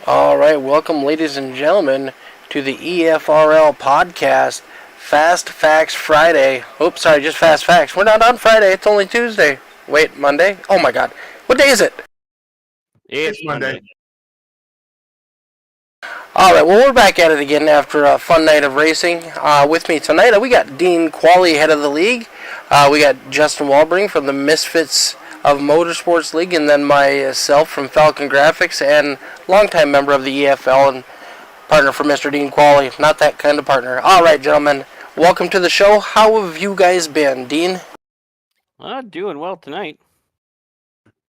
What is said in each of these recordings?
All right, welcome, ladies and gentlemen, to the EFRL podcast, Fast Facts Friday. Oops, sorry, just Fast Facts. We're not on Friday, it's only Tuesday. Wait, Monday? Oh my god. What day is it? It's Monday. All right, well, we're back at it again after a fun night of racing. With me tonight, we got Dean Qualley, head of the league. We got Justin Walbring from the Misfits of Motorsports League, and then myself from FALCONGRAFIX, and longtime member of the EFL and partner for Mr. Dean Qualley. Not that kind of partner. All right, gentlemen, welcome to the show. How have you guys been, Dean? Doing well tonight.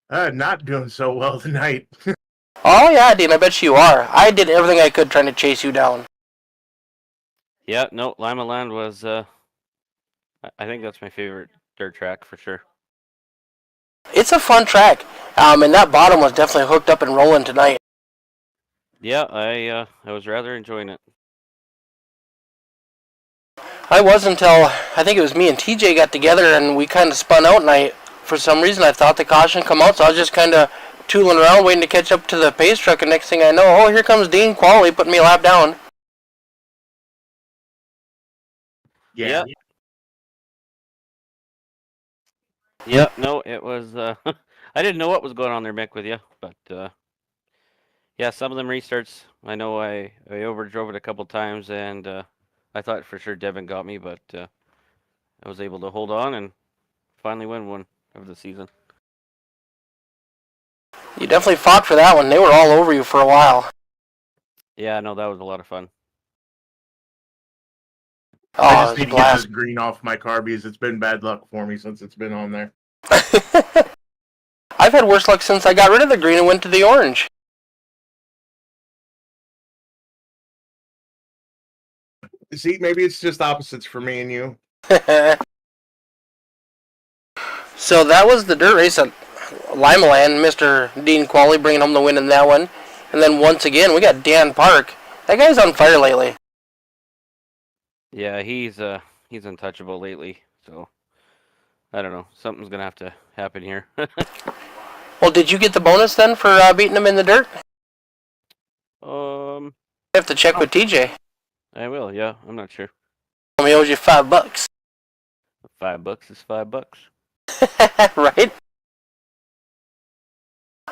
Not doing so well tonight. Oh yeah, Dean, I bet you are. I did everything I could trying to chase you down. Yeah, no, Lima Land was, I think that's my favorite dirt track for sure. It's a fun track, and that bottom was definitely hooked up and rolling tonight. Yeah, I was rather enjoying it. I was until I think it was me and TJ got together and we kind of spun out, and for some reason I thought the caution come out, so I was just kind of tooling around waiting to catch up to the pace truck, and next thing I know, oh, here comes Dean Qualley putting me a lap down. Yeah. Yeah, no, it was, I didn't know what was going on there, Mick, with you, but, yeah, some of them restarts, I know I overdrove it a couple times, and, I thought for sure Devin got me, but, I was able to hold on and finally win one of the season. You definitely fought for that one. They were all over you for a while. Yeah, no, that was a lot of fun. Oh, I it just was need a to get this blast. green off my car because it's been bad luck for me since it's been on there. I've had worse luck since I got rid of the green and went to the orange. See, maybe it's just opposites for me and you. So that was the dirt race at Lima Land. Mr. Dean Qualley bringing home the win in that one. And then once again, we got Dan Park. That guy's on fire lately. Yeah, he's untouchable lately, so I don't know. Something's gonna have to happen here. Well, did you get the bonus then for beating him in the dirt? Um, I have to check with TJ. I will. Yeah, I'm not sure. He owes you $5. $5 is $5. Right?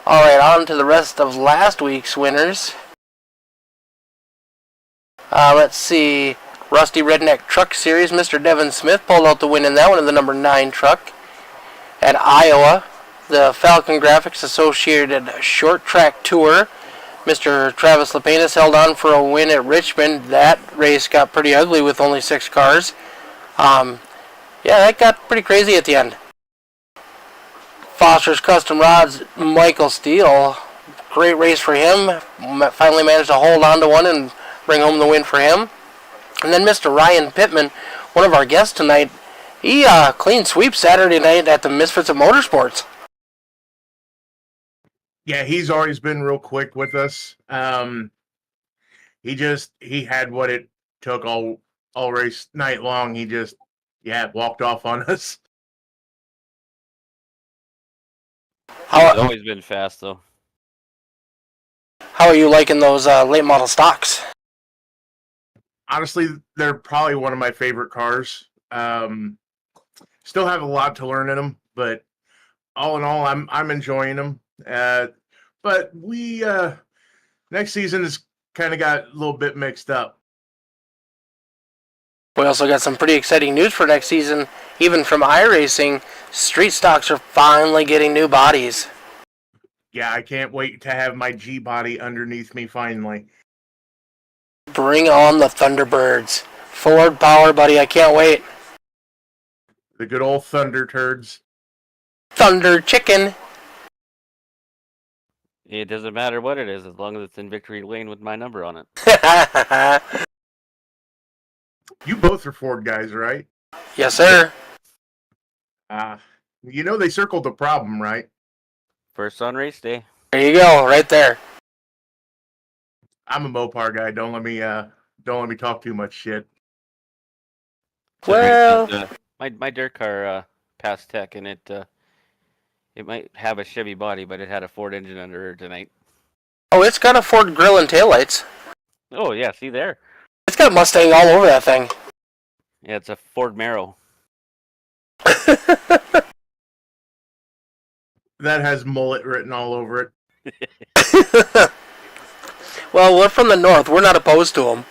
Alright, on to the rest of last week's winners. Let's see. Rusty Redneck Truck Series, Mr. Devin Smith pulled out the win in that one in the number 9 truck. At Iowa, the FALCONGRAFIX Associated Short Track Tour, Mr. Travis Lepenis held on for a win at Richmond. That race got pretty ugly with only 6 cars. Yeah, that got pretty crazy at the end. Foster's Custom Rods, Michael Steele, great race for him. Finally managed to hold on to one and bring home the win for him. And then Mr. Ryan Pittman, one of our guests tonight, he clean sweep Saturday night at the Misfits of Motorsports. Yeah, he's always been real quick with us. He had what it took all race night long. He just walked off on us. He's always been fast though. How are you liking those late model stocks? Honestly, they're probably one of my favorite cars. Still have a lot to learn in them, but all in all, I'm enjoying them. But we next season has kind of got a little bit mixed up. We also got some pretty exciting news for next season. Even from iRacing, street stocks are finally getting new bodies. Yeah, I can't wait to have my G body underneath me finally. Bring on the Thunderbirds. Forward power, buddy, I can't wait. The good old Thunder Turds. Thunder Chicken. It doesn't matter what it is as long as it's in victory lane with my number on it. You both are Ford guys, right? Yes, sir. You know they circled the problem, right? First on race day. There you go, right there. I'm a Mopar guy. Don't let me talk too much shit. Well, my dirt car passed tech, and it might have a Chevy body, but it had a Ford engine under it tonight. Oh, it's got a Ford grill and taillights. Oh yeah, see there. It's got Mustang all over that thing. Yeah, it's a Ford Marrow. That has mullet written all over it. Well, we're from the north. We're not opposed to them.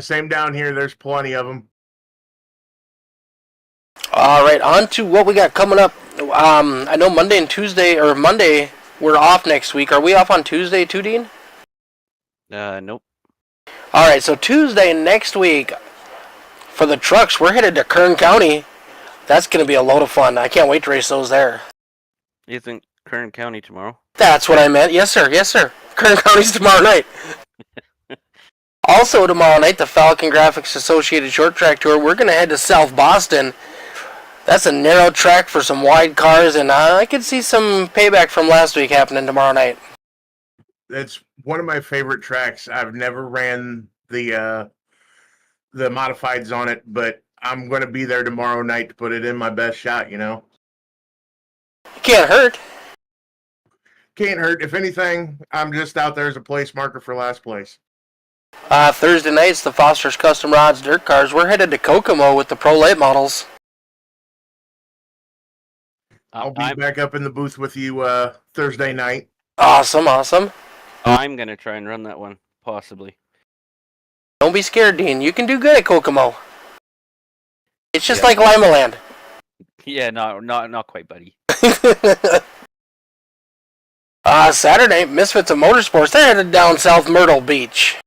Same down here. There's plenty of them. All right, on to what we got coming up. I know Monday and Tuesday, or Monday, we're off next week. Are we off on Tuesday too, Dean? Nope. All right, so Tuesday next week for the trucks, we're headed to Kern County. That's going to be a load of fun. I can't wait to race those there. Isn't Kern County tomorrow? That's what I meant. Yes, sir. Yes, sir. Kern County's tomorrow night. Also tomorrow night, the FALCONGRAFIX Associated Short Track Tour. We're going to head to South Boston. That's a narrow track for some wide cars, and I could see some payback from last week happening tomorrow night. It's one of my favorite tracks. I've never ran the modifieds on it, but I'm going to be there tomorrow night to put it in my best shot, you know. It can't hurt. Can't hurt. If anything, I'm just out there as a place marker for last place. Thursday night's the Foster's Custom Rods Dirt Cars. We're headed to Kokomo with the Pro Late models. I'll be back up in the booth with you Thursday night. Awesome, awesome. I'm going to try and run that one, possibly. Don't be scared, Dean. You can do good at Kokomo. It's just like Lima Land. Yeah, not quite, buddy. Saturday, Misfits of Motorsports. They're headed down South Myrtle Beach.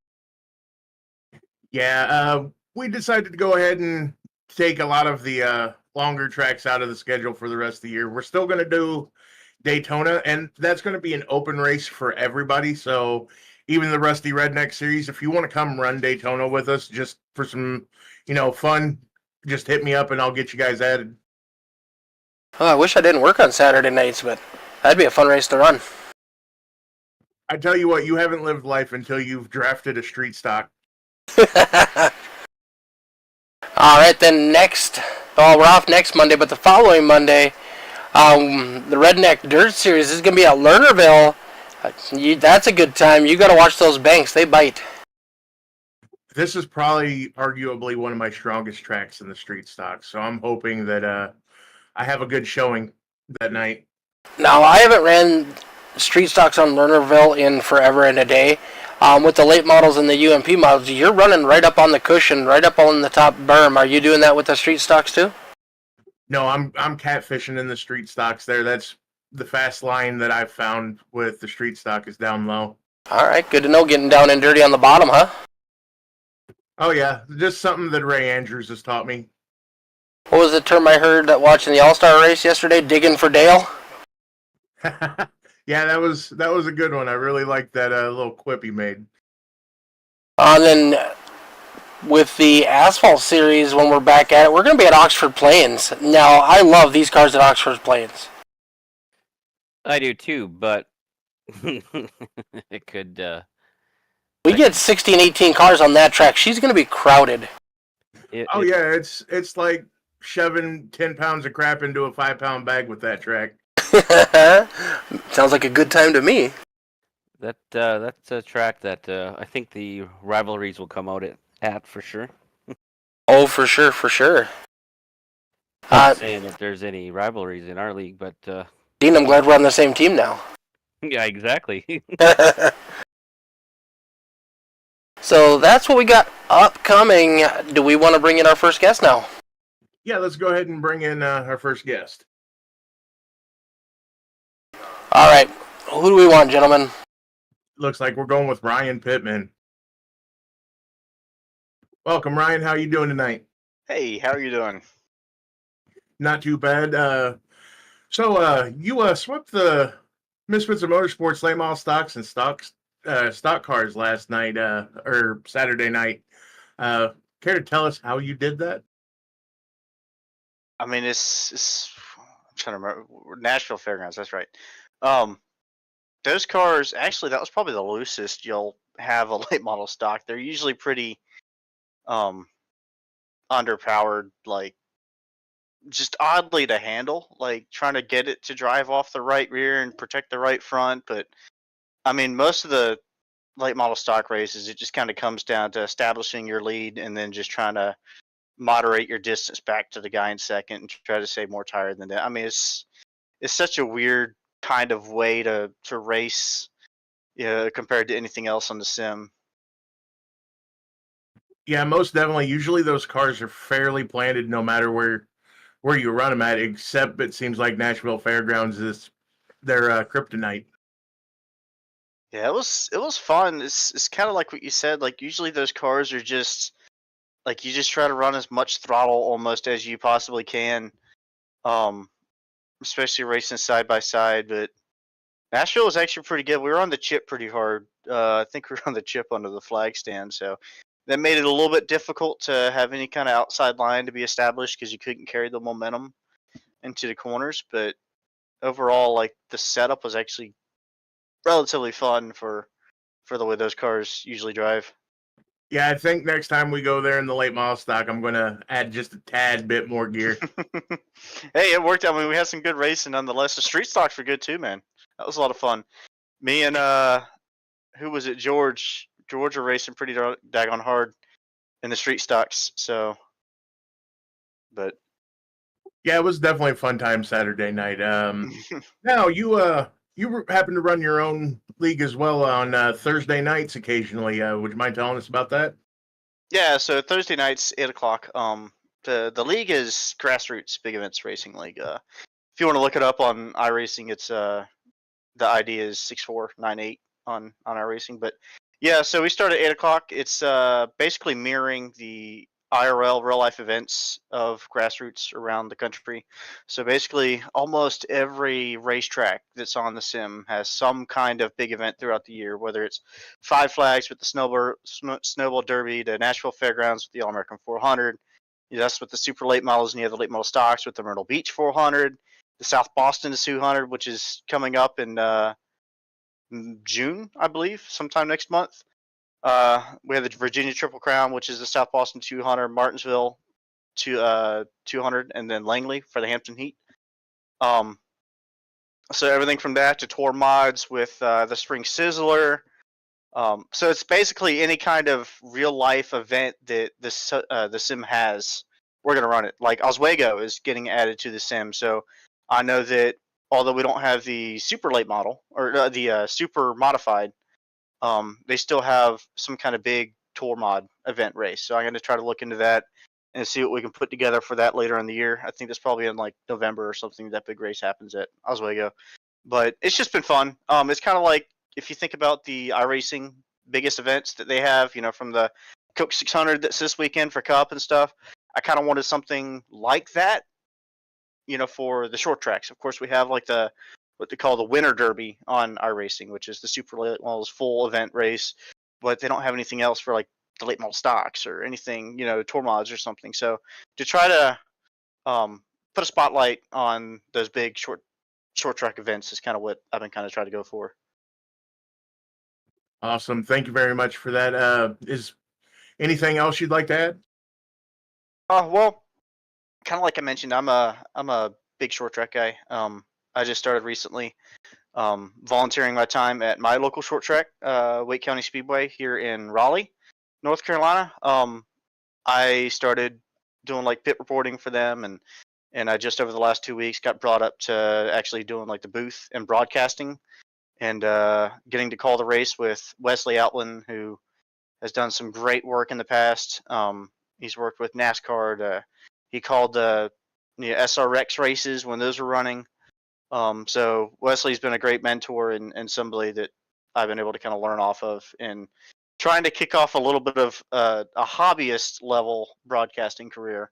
Yeah, we decided to go ahead and take a lot of the longer tracks out of the schedule for the rest of the year. We're still going to do Daytona, and that's going to be an open race for everybody. So even the Rusty Redneck Series, if you want to come run Daytona with us just for some, fun, just hit me up and I'll get you guys added. Oh, I wish I didn't work on Saturday nights, but that'd be a fun race to run. I tell you what, you haven't lived life until you've drafted a street stock. All right, then we're off next Monday, but the following Monday, the Redneck Dirt Series is going to be at Lernerville. That's a good time. You got to watch those banks. They bite. This is probably arguably one of my strongest tracks in the street stock, so I'm hoping that I have a good showing that night. Now, I haven't ran street stocks on Lernerville in forever and a day. With the late models and the UMP models, you're running right up on the cushion, right up on the top berm. Are you doing that with the street stocks too? No, I'm catfishing in the street stocks there. That's the fast line that I've found with the street stock is down low. All right, good to know. Getting down and dirty on the bottom, huh? Oh, yeah. Just something that Ray Andrews has taught me. What was the term I heard watching the All-Star race yesterday? Digging for Dale? Yeah, that was a good one. I really liked that little quip he made. And then with the Asphalt Series, when we're back at it, we're going to be at Oxford Plains. Now, I love these cars at Oxford Plains. I do too, but it could... We get 16, 18 cars on that track. She's going to be crowded. Yeah, it's like shoving 10 pounds of crap into a 5-pound bag with that track. Sounds like a good time to me. That's a track that I think the rivalries will come out at for sure. Oh, for sure, for sure. Not saying that there's any rivalries in our league, but Dean, I'm glad we're on the same team now. Yeah, exactly. So that's what we got upcoming. Do we want to bring in our first guest now? Yeah, let's go ahead and bring in our first guest. All right. Who do we want, gentlemen? Looks like we're going with Ryan Pittman. Welcome, Ryan. How are you doing tonight? Hey, how are you doing? Not too bad. So you swept the Misfits of Motorsports late model stocks and stock cars last night, or Saturday night. Care to tell us how you did that? I mean, it's I'm trying to remember. Nashville Fairgrounds, that's right. Those cars, actually, that was probably the loosest you'll have a late model stock. They're usually pretty underpowered, like just oddly to handle, like trying to get it to drive off the right rear and protect the right front. But I mean, most of the late model stock races, it just kind of comes down to establishing your lead and then just trying to moderate your distance back to the guy in second and try to save more tire than that. I mean, it's such a weird kind of way to race, compared to anything else on the sim. Yeah, most definitely. Usually those cars are fairly planted no matter where you run them at, except it seems like Nashville Fairgrounds is their kryptonite. Yeah, it was fun. It's kind of like what you said. Like usually those cars are just like you just try to run as much throttle almost as you possibly can, um, especially racing side by side. But Nashville was actually pretty good. We were on the chip pretty hard. I think we were on the chip under the flag stand, so that made it a little bit difficult to have any kind of outside line to be established because you couldn't carry the momentum into the corners. But overall, like the setup was actually relatively fun for the way those cars usually drive. Yeah, I think next time we go there in the late model stock, I'm going to add just a tad bit more gear. Hey, it worked out. I mean, we had some good racing nonetheless. The street stocks were good too, man. That was a lot of fun. Me and who was it? George. George are racing pretty daggone hard in the street stocks. So, but Yeah, it was definitely a fun time Saturday night. Now you happen to run your own league as well on Thursday nights occasionally. Would you mind telling us about that? yeah. So Thursday nights, 8 o'clock. The league is Grassroots Big Events Racing League. If you want to look it up on iRacing, it's the ID is 6498 on iRacing. But yeah, so we start at 8 o'clock. It's basically mirroring the IRL real life events of Grassroots around the country. So basically, almost every racetrack that's on the sim has some kind of big event throughout the year, whether it's Five Flags with the Snowball Derby, to Nashville Fairgrounds with the All American 400. That's with the super late models, and you have the late model stocks with the Myrtle Beach 400, the South Boston 200, which is coming up in June, I believe, sometime next month. We have the Virginia Triple Crown, which is the South Boston 200, Martinsville 200, and then Langley for the Hampton Heat. So everything from that to tour mods with the Spring Sizzler. So it's basically any kind of real life event that the sim has. We're gonna run it. Like Oswego is getting added to the sim, so I know that although we don't have the super late model or the super modified, they still have some kind of big tour mod event race. So I'm going to try to look into that and see what we can put together for that later in the year. I think that's probably in like November or something that big race happens at Oswego. But it's just been fun. It's kind of like if you think about the iRacing biggest events that they have, from the Coke 600 that's this weekend for Cup and stuff. I kind of wanted something like that, for the short tracks. Of course, we have like what they call the Winter Derby on iRacing, which is the super late models full event race, but they don't have anything else for like the late model stocks or anything, tour mods or something. So to try to put a spotlight on those big short track events is kind of what I've been kind of trying to go for. Awesome. Thank you very much for that. Is anything else you'd like to add? Well, kind of like I mentioned, I'm a big short track guy. I just started recently volunteering my time at my local short track, Wake County Speedway here in Raleigh, North Carolina. I started doing like pit reporting for them, and I just over the last 2 weeks got brought up to actually doing like the booth and broadcasting, and getting to call the race with Wesley Outland, who has done some great work in the past. He's worked with NASCAR. He called the SRX races when those were running. So Wesley's been a great mentor and somebody that I've been able to kind of learn off of, and trying to kick off a little bit of a hobbyist level broadcasting career.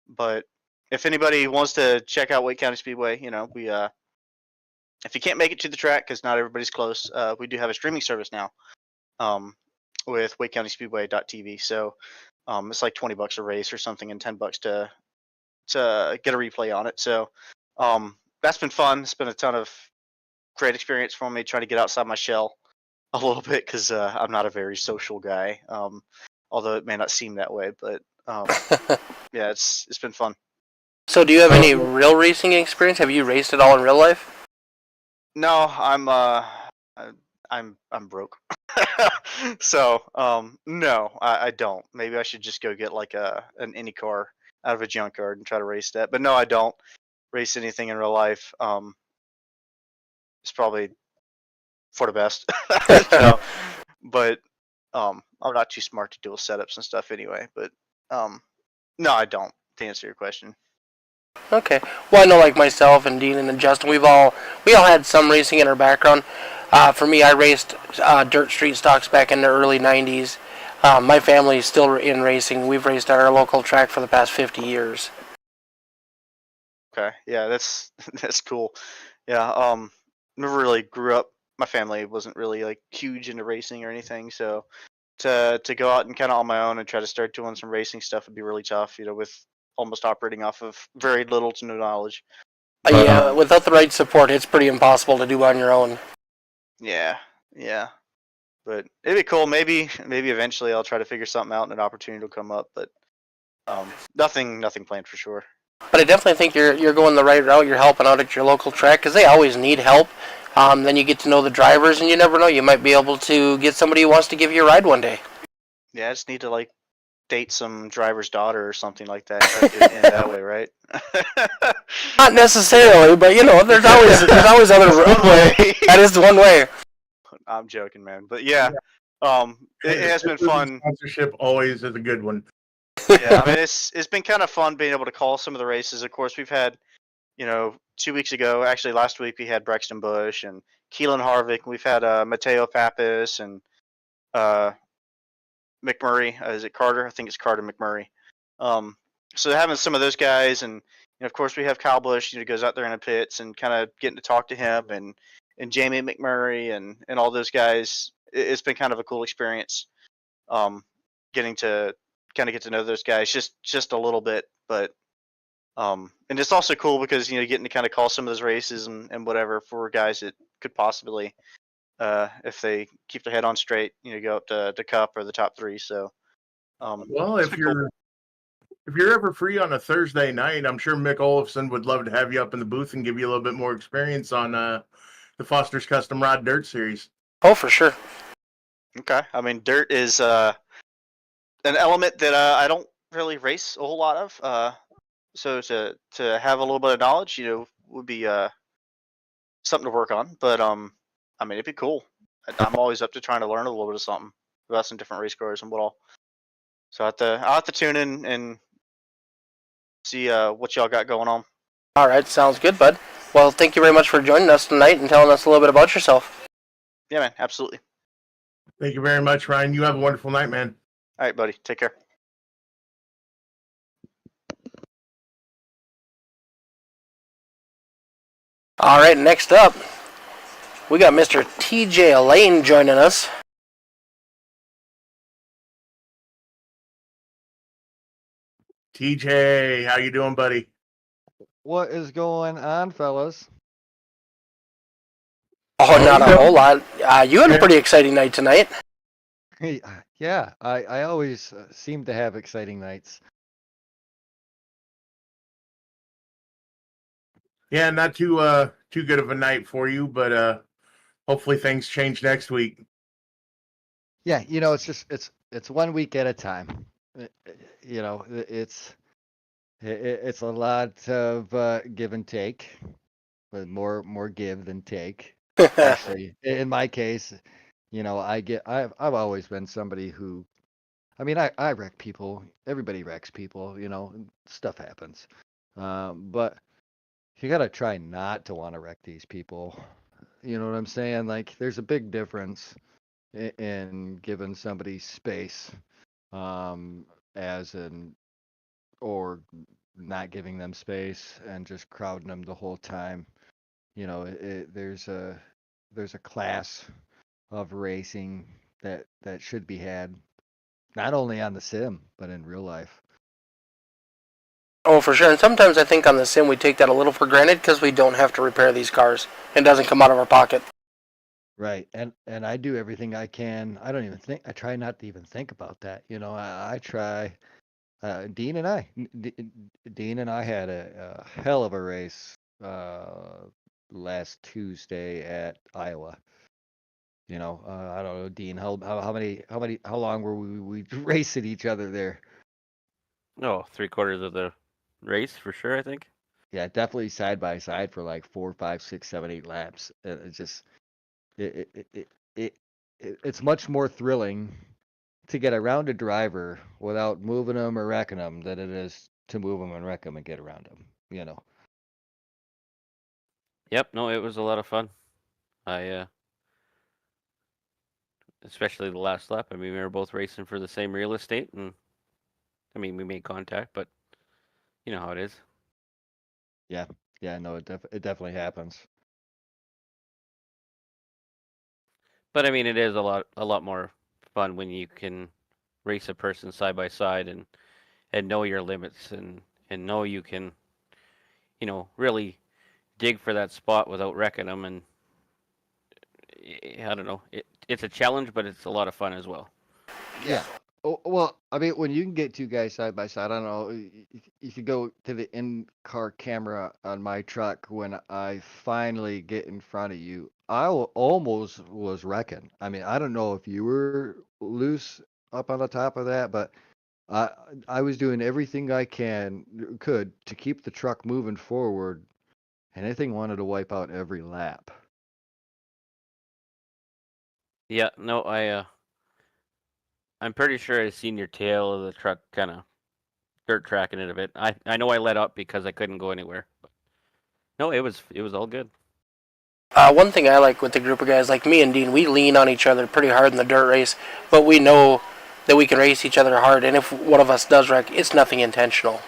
But if anybody wants to check out Wake County Speedway, we if you can't make it to the track because not everybody's close, we do have a streaming service now, with WakeCountySpeedway.tv. So it's like $20 a race or something, and $10 to get a replay on it. So that's been fun. It's been a ton of great experience for me, trying to get outside my shell a little bit, because I'm not a very social guy, although it may not seem that way. But yeah, it's been fun. So, do you have any real racing experience? Have you raced at all in real life? No, I'm broke. So, no, I don't. Maybe I should just go get like an Indy car out of a junkyard and try to race that. But no, I don't race anything in real life. It's probably for the best. So, but I'm not too smart to deal with setups and stuff anyway. But no, I don't. To answer your question. Okay. Well, I know, like myself and Dean and Justin, we all had some racing in our background. For me, I raced dirt street stocks back in the early '90s. My family is still in racing. We've raced at our local track for the past 50 years. Okay, yeah, that's that's cool. Yeah, never really grew up. My family wasn't really like huge into racing or anything, so to go out and kind of on my own and try to start doing some racing stuff would be really tough. With almost operating off of very little to no knowledge. But Yeah, without the right support, it's pretty impossible to do on your own. yeah, yeah. But it'd be cool. Maybe eventually I'll try to figure something out and an opportunity will come up. But nothing planned for sure. But I definitely think you're going the right route. You're helping out at your local track because they always need help. Then you get to know the drivers, and you never know. You might be able to get somebody who wants to give you a ride one day. Yeah, I just need to like date some driver's daughter or something like that. Try to get in that way, right? Not necessarily, but there's always other That's one way. That is one way. I'm joking, man. But yeah, it has been fun. Sponsorship always is a good one. Yeah, I mean it's been kind of fun being able to call some of the races. Of course, we've had 2 weeks ago, actually last week we had Brexton Bush and Keelan Harvick. We've had Mateo Pappas and McMurray. Is it Carter? I think it's Carter McMurray. So having some of those guys, and of course we have Kyle Busch. Goes out there in the pits and kind of getting to talk to him and Jamie McMurray and all those guys. It's been kind of a cool experience. Getting to kind of get to know those guys just a little bit, but and it's also cool because getting to kind of call some of those races and whatever for guys that could possibly if they keep their head on straight go up to Cup or the top three. So well, if you're ever free on a Thursday night, I'm sure Mick Olafson would love to have you up in the booth and give you a little bit more experience on the Foster's Custom Rod Dirt Series. Oh, for sure. Okay, I mean dirt is an element that I don't really race a whole lot of. So to have a little bit of knowledge, would be something to work on. But I mean, it'd be cool. I'm always up to trying to learn a little bit of something about some different race cars and what all. So I'll have to tune in and see what y'all got going on. All right, sounds good, bud. Well, thank you very much for joining us tonight and telling us a little bit about yourself. Yeah, man, absolutely. Thank you very much, Ryan. You have a wonderful night, man. All right, buddy. Take care. All right, next up, we got Mr. TJ Lane joining us. TJ, how you doing, buddy? What is going on, fellas? Oh, not a whole lot. You had a pretty exciting night tonight. Hey, yeah, I always seem to have exciting nights. Yeah, not too good of a night for you, but hopefully things change next week. Yeah, it's 1 week at a time. It's a lot of give and take, but more give than take. Actually, in my case, I've always been somebody who, I mean, I wreck people. Everybody wrecks people. Stuff happens. But you gotta try not to want to wreck these people. You know what I'm saying? Like, there's a big difference in giving somebody space, as in, or not giving them space and just crowding them the whole time. There's a class of racing that should be had, not only on the sim but in real life. Oh, for sure. And sometimes I think on the sim we take that a little for granted because we don't have to repair these cars. It doesn't come out of our pocket. Right, and I do everything I can. I try not to even think about that. I try Dean and I had a hell of a race last Tuesday at Iowa. I don't know, Dean, how long were we racing each other there? Oh, 3/4 of the race for sure, I think. Yeah, definitely side by side for like 4, 5, 6, 7, 8 laps. It's just it's much more thrilling to get around a driver without moving them or wrecking them than it is to move them and wreck them and get around them. Yep, no, it was a lot of fun. Especially the last lap. I mean, we were both racing for the same real estate, and I mean, we made contact, but you know how it is. Yeah, no, it definitely happens. But I mean, it is a lot more fun when you can race a person side by side and know your limits and know you can, really dig for that spot without wrecking them. And I don't know, it's a challenge, but it's a lot of fun as well. Yeah. Oh, well, I mean, when you can get two guys side by side, I don't know. If you go to the in-car camera on my truck, when I finally get in front of you, almost was wrecking. I mean, I don't know if you were loose up on the top of that, but I I was doing everything I could to keep the truck moving forward, and anything wanted to wipe out every lap. Yeah, no, I'm pretty sure I seen your tail of the truck kind of dirt tracking it a bit. I know I let up because I couldn't go anywhere. But no, it was all good. One thing I like with the group of guys, like me and Dean, we lean on each other pretty hard in the dirt race, but we know that we can race each other hard, and if one of us does wreck, it's nothing intentional.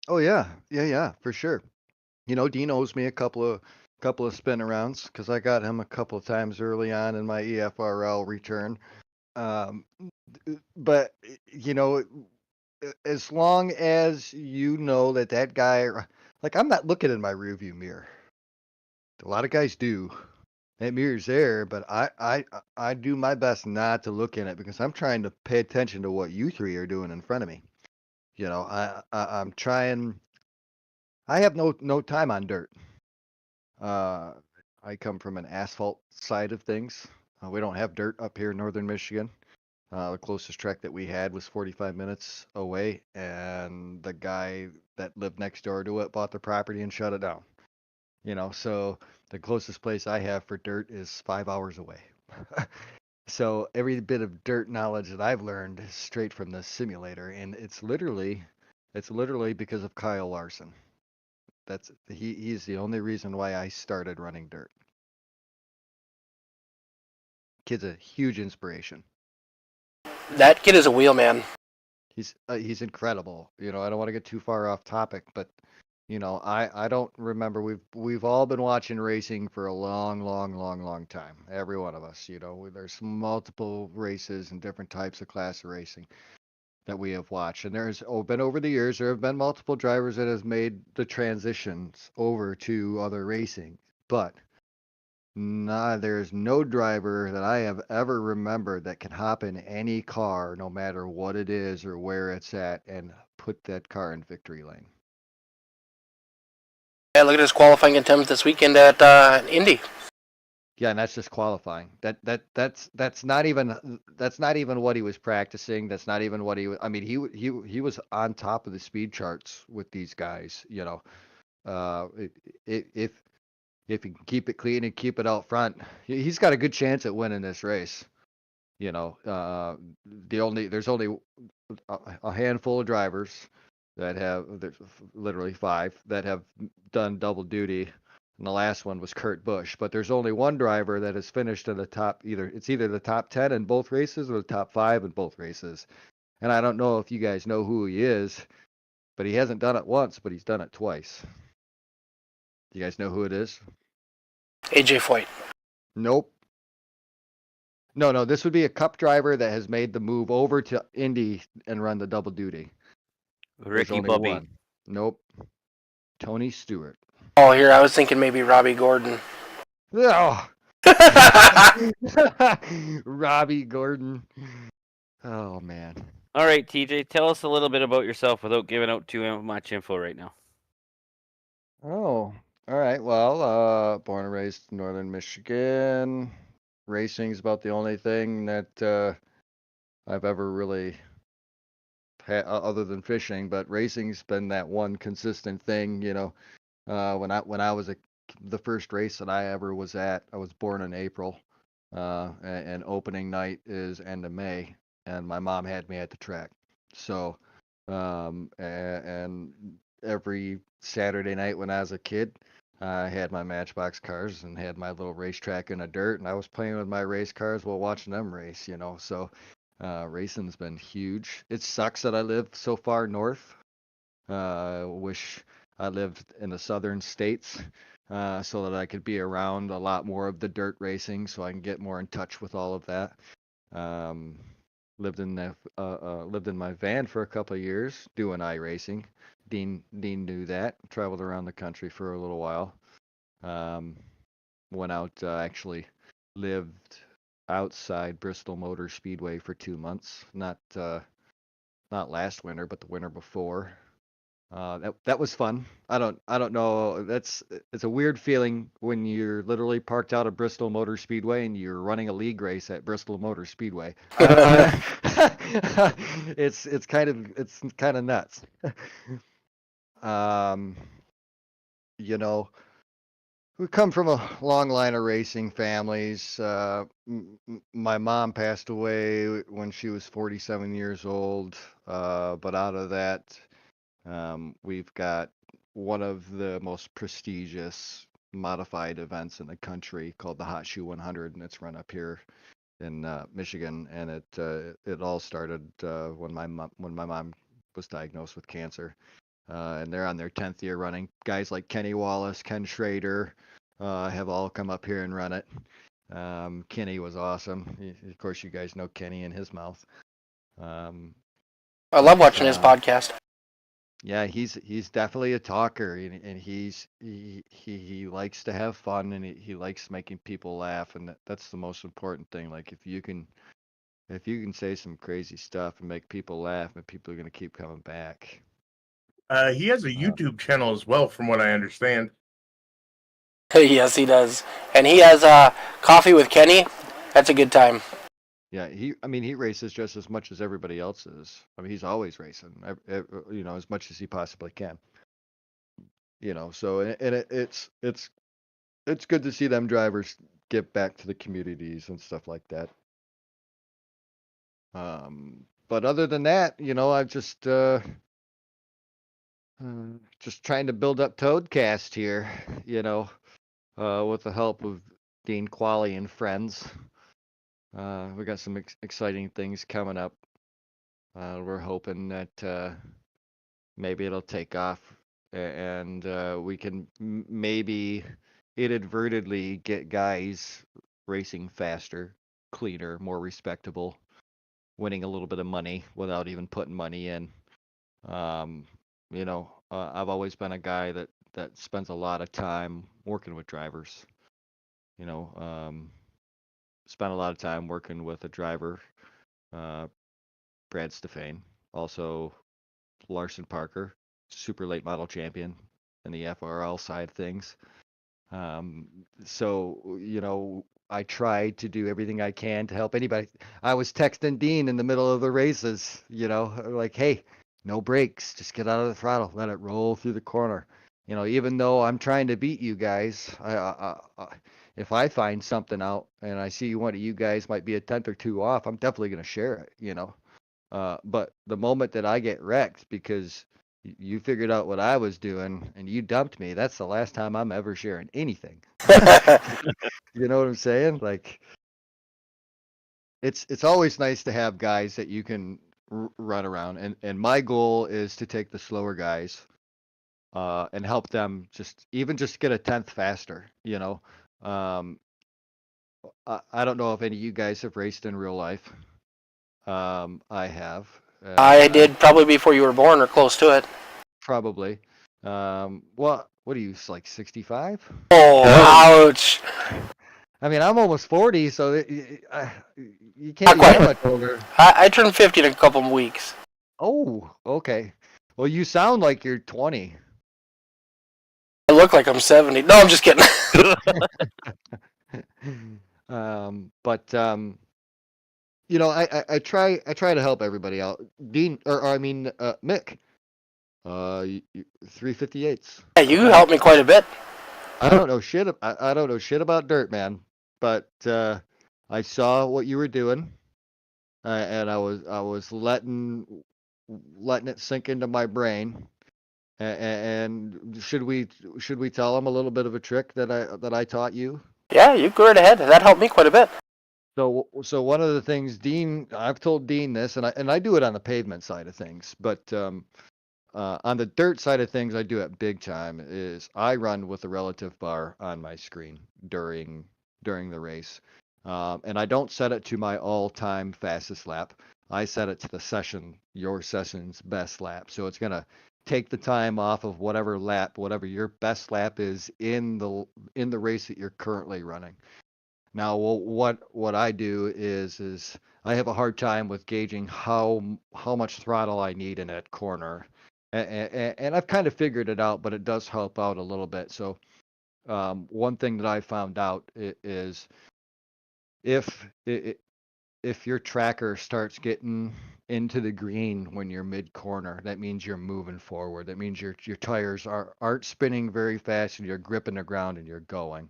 Oh yeah, for sure. Dean owes me a couple of spin arounds because I got him a couple of times early on in my EFRL return. Um, but as long as you know that guy, like I'm not looking in my rearview mirror. A lot of guys do. That mirror's there, but I do my best not to look in it because I'm trying to pay attention to what you three are doing in front of me. I'm trying. I have no time on dirt. Uh, I come from an asphalt side of things. We don't have dirt up here in northern Michigan. The closest trek that we had was 45 minutes away, and the guy that lived next door to it bought the property and shut it down. So the closest place I have for dirt is 5 hours away. So every bit of dirt knowledge that I've learned is straight from the simulator, and it's literally because of Kyle Larson. He's the only reason why I started running dirt. Kid's a huge inspiration. That kid is a wheelman. He's incredible. I don't want to get too far off topic, but I don't remember we've all been watching racing for a long, long, long, long time. Every one of us. There's multiple races and different types of class of racing that we have watched, and there's been over the years there have been multiple drivers that have made the transitions over to other racing, but there's no driver that I have ever remembered that can hop in any car, no matter what it is or where it's at, and put that car in victory lane. Yeah, look at his qualifying attempt this weekend at Indy. Yeah, and that's just qualifying. That's not even what he was practicing. That's not even what he was. I mean, he was on top of the speed charts with these guys. If he can keep it clean and keep it out front, he's got a good chance at winning this race. There's only a handful of drivers there's literally 5 that have done double duty, and the last one was Kurt Busch. But there's only one driver that has finished in the top either the top 10 in both races or the top 5 in both races. And I don't know if you guys know who he is, but he hasn't done it once, but he's done it twice. You guys know who it is? AJ Foyt. Nope. No, this would be a cup driver that has made the move over to Indy and run the double duty. There's Ricky only Bobby. one. Nope. Tony Stewart. Oh, here I was thinking maybe Robbie Gordon. Oh. Robbie Gordon. Oh man. All right, TJ, tell us a little bit about yourself without giving out too much info right now. Oh, all right. Well, born and raised in northern Michigan. Racing's about the only thing that I've ever really had, other than fishing, but racing's been that one consistent thing. When I was the first race that I ever was at, I was born in April, and opening night is end of May, and my mom had me at the track. So, and every Saturday night when I was a kid, I had my Matchbox cars and had my little racetrack in the dirt, and I was playing with my race cars while watching them race. So racing's been huge. It sucks that I live so far north. Wish I lived in the southern states, so that I could be around a lot more of the dirt racing, so I can get more in touch with all of that. Um, lived in my van for a couple of years doing iRacing. Dean knew that. Traveled around the country for a little while. Um, Went out, actually lived outside Bristol Motor Speedway for 2 months. Not last winter, but the winter before. That was fun. I don't know. It's a weird feeling when you're literally parked out at Bristol Motor Speedway and you're running a league race at Bristol Motor Speedway. It's kind of nuts. Um, you know, we come from a long line of racing families. My mom passed away when she was 47 years old. But out of that, we've got one of the most prestigious modified events in the country called the Hot Shoe 100, and it's run up here in Michigan. And it all started when my mom was diagnosed with cancer, and they're on their 10th year running. Guys like Kenny Wallace, Ken Schrader, have all come up here and run it. Kenny was awesome. Of course, you guys know Kenny and his mouth. I love watching his podcast. Yeah, he's definitely a talker, and he likes to have fun, and he likes making people laugh, and that's the most important thing. Like if you can say some crazy stuff and make people laugh, and people are gonna keep coming back. He has a YouTube channel as well, from what I understand. Yes, he does, and he has Coffee with Kenny. That's a good time. Yeah, he races just as much as everybody else is. I mean, he's always racing, as much as he possibly can. So it's good to see them drivers get back to the communities and stuff like that. But other than that, I've just trying to build up Toadcast here, with the help of Dean Qualley and friends. We got some exciting things coming up. We're hoping that maybe it'll take off, and we can maybe inadvertently get guys racing faster, cleaner, more respectable, winning a little bit of money without even putting money in. I've always been a guy that spends a lot of time working with drivers. Spent a lot of time working with a driver, Brad Stefane, also Larson Parker, super late model champion in the FRL side of things. So I try to do everything I can to help anybody. I was texting Dean in the middle of the races, like, hey, no brakes, just get out of the throttle, let it roll through the corner. Even though I'm trying to beat you guys, if I find something out and I see one of you guys might be a tenth or two off, I'm definitely going to share it, But the moment that I get wrecked because you figured out what I was doing and you dumped me, that's the last time I'm ever sharing anything. You know what I'm saying? Like, it's always nice to have guys that you can run around, and my goal is to take the slower guys and help them just get a tenth faster. I don't know if any of you guys have raced in real life. I have. I did probably before you were born or close to it. Probably. What are you, like 65? Oh, ouch. I mean, I'm almost 40, so you can't Not be that quite. much older. I turned 50 in a couple of weeks. Oh, okay. Well, you sound like you're 20. I look like I'm 70. No, I'm just kidding. But I try to help everybody out. Dean, or I mean, Mick, 358s. Yeah, you Okay. helped me quite a bit. I don't know shit. I don't know shit about dirt, man. But I saw what you were doing, and I was letting it sink into my brain. And should we tell them a little bit of a trick that I taught you? Yeah, you go right ahead. That helped me quite a bit. So one of the things I've told Dean this, and I do it on the pavement side of things, but on the dirt side of things, I do it big time. Is I run with a relative bar on my screen during the race, and I don't set it to my all-time fastest lap. I set it to your session's best lap. So it's gonna take the time off of whatever your best lap is in the race that you're currently running. Now, what I do is I have a hard time with gauging how much throttle I need in that corner, and I've kind of figured it out, but it does help out a little bit. So one thing that I found out is if if your tracker starts getting into the green when you're mid corner, that means you're moving forward. That means your tires aren't spinning very fast and you're gripping the ground and you're going.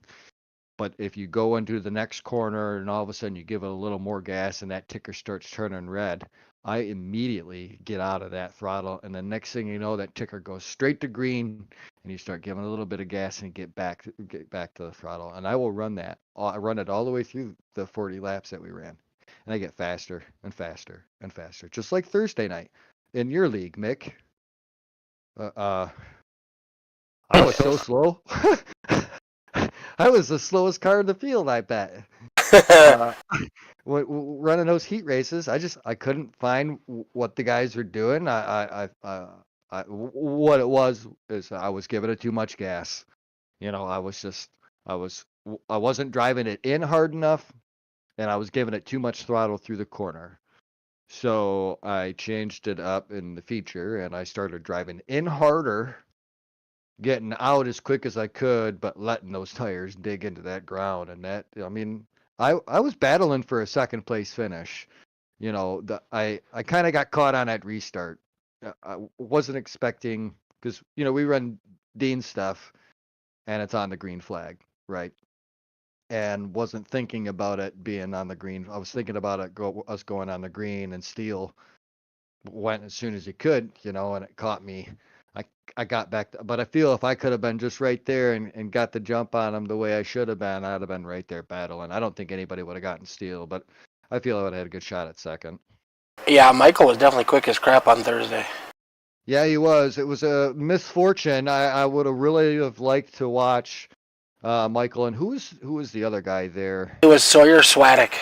But if you go into the next corner and all of a sudden you give it a little more gas and that ticker starts turning red, I immediately get out of that throttle. And the next thing you know, that ticker goes straight to green and you start giving a little bit of gas and get back to the throttle. And I will run that. I run it all the way through the 40 laps that we ran. And I get faster and faster and faster, just like Thursday night in your league, Mick. Uh, uh, I was so slow. I was the slowest car in the field, I bet. Uh, running those heat races, I couldn't find what the guys were doing. What it was is I was giving it too much gas. I wasn't driving it in hard enough, and I was giving it too much throttle through the corner. So I changed it up in the feature, and I started driving in harder, getting out as quick as I could, but letting those tires dig into that ground. And I mean, I was battling for a second place finish. I kind of got caught on that restart. I wasn't expecting, because we run Dean stuff and it's on the green flag, right? And wasn't thinking about it being on the green. I was thinking about us going on the green, and Steele went as soon as he could, and it caught me. I I got back, but I feel if I could have been just right there and got the jump on him the way I should have been, I'd have been right there battling. I don't think anybody would have gotten Steele, but I feel I would have had a good shot at second. Yeah, Michael was definitely quick as crap on Thursday. Yeah, he was. It was a misfortune. I would have really have liked to watch Michael, and who was the other guy there? It was Sawyer Swadek.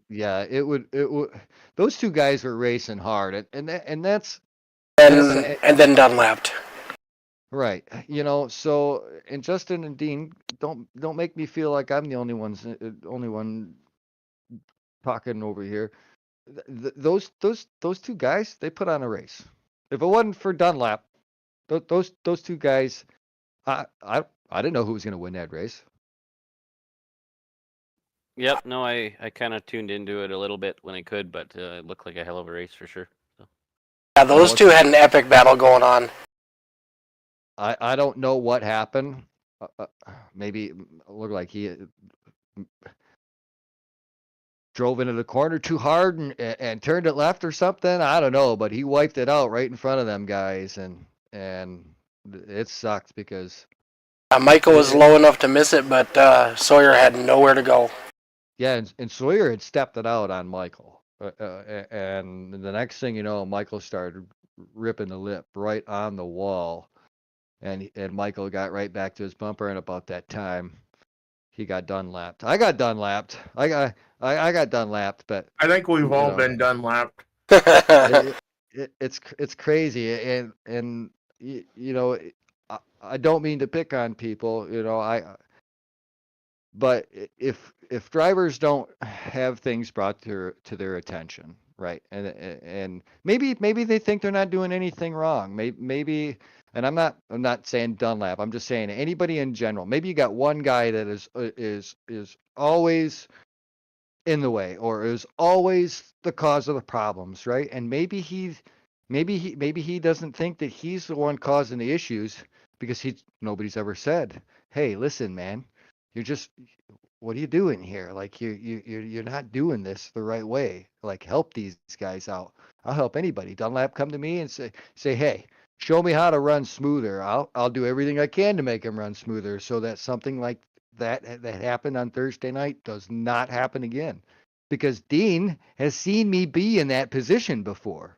Yeah, it would. Those two guys were racing hard, and that's And then Dunlapped. right. And Justin and Dean, don't make me feel like I'm the only one talking over here. Those two guys, they put on a race. If it wasn't for Dunlap, those two guys, I didn't know who was going to win that race. Yep, no, I kind of tuned into it a little bit when I could, but it looked like a hell of a race for sure. So. Yeah, those two had an epic battle going on. I don't know what happened. Maybe it looked like he drove into the corner too hard and turned it left or something. I don't know, but he wiped it out right in front of them guys, and it sucked because Michael was low enough to miss it, but Sawyer had nowhere to go. yeah, and Sawyer had stepped it out on Michael, and the next thing you know, Michael started ripping the lip right on the wall, and Michael got right back to his bumper, and about that time, he got Dunlapped. I got Dunlapped. I got Dunlapped, but I think we've all been done lapped. it's crazy, and I don't mean to pick on people, but if drivers don't have things brought to their attention, right? And maybe they think they're not doing anything wrong. Maybe and I'm not saying Dunlap. I'm just saying anybody in general. Maybe you got one guy that is always in the way or is always the cause of the problems, right? And maybe he doesn't think that he's the one causing the issues because nobody's ever said, "Hey, listen, man, you're just what are you doing here? Like you're not doing this the right way. Like help these guys out. I'll help anybody. Dunlap come to me and say, hey, show me how to run smoother. I'll do everything I can to make them run smoother so that something like that happened on Thursday night does not happen again. Because Dean has seen me be in that position before.